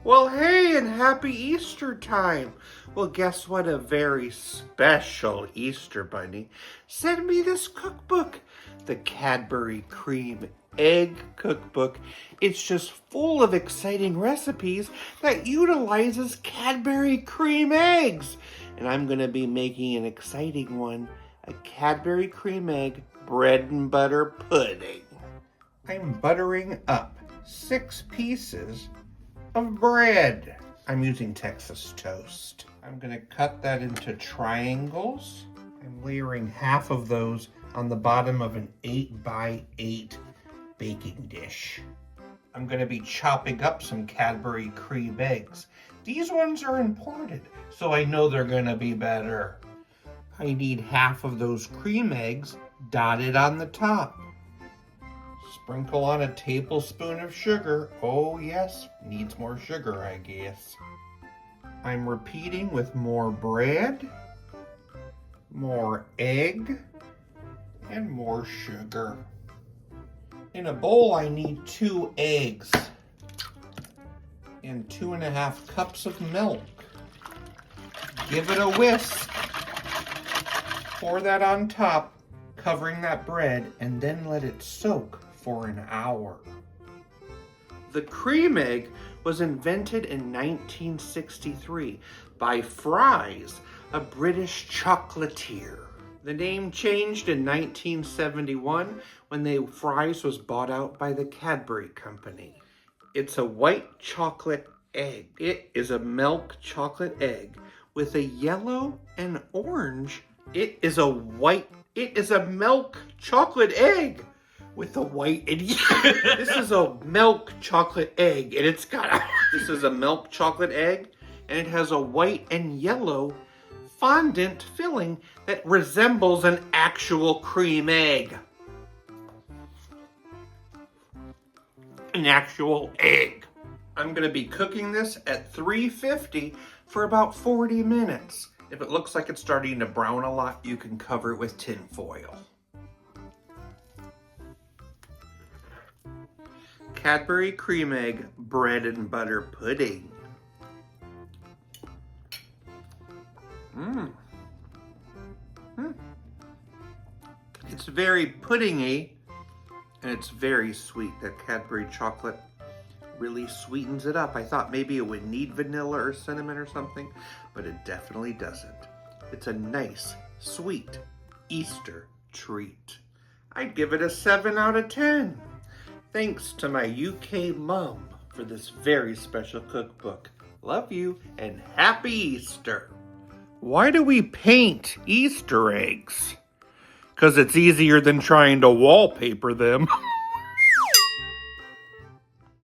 Well, hey, and happy Easter time. Well, guess what? A very special Easter bunny sent me this cookbook, the Cadbury Cream Egg Cookbook. It's just full of exciting recipes that utilizes Cadbury Cream Eggs. And I'm going to be making an exciting one, a Cadbury Cream Egg bread and butter pudding. I'm buttering up 6 pieces of bread. I'm using Texas toast. I'm gonna cut that into triangles. I'm layering half of those on the bottom of an 8x8 baking dish. I'm gonna be chopping up some Cadbury cream eggs. These ones are imported, so I know they're gonna be better. I need half of those cream eggs dotted on the top. Sprinkle on a tablespoon of sugar. Oh yes, needs more sugar, I guess. I'm repeating with more bread, more egg, and more sugar. In a bowl, I need 2 eggs and 2.5 cups of milk. Give it a whisk. Pour that on top, covering that bread, and then let it soak for an hour. The cream egg was invented in 1963 by Fry's, a British chocolatier. The name changed in 1971 when Fry's was bought out by the Cadbury Company. It's a white chocolate egg. It is a milk chocolate egg with a yellow and orange. It is a milk chocolate egg with a white and this is a milk chocolate egg, and this is a milk chocolate egg, and it has a white and yellow fondant filling that resembles an actual cream egg. An actual egg. I'm gonna be cooking this at 350 for about 40 minutes. If it looks like it's starting to brown a lot, you can cover it with tin foil. Cadbury Cream Egg bread and butter pudding. It's very puddingy, and it's very sweet. That Cadbury chocolate really sweetens it up. I thought maybe it would need vanilla or cinnamon or something, but it definitely doesn't. It's a nice, sweet Easter treat. I'd give it a 7 out of 10. Thanks to my UK mom for this very special cookbook. Love you and happy Easter. Why do we paint Easter eggs? 'Cause it's easier than trying to wallpaper them.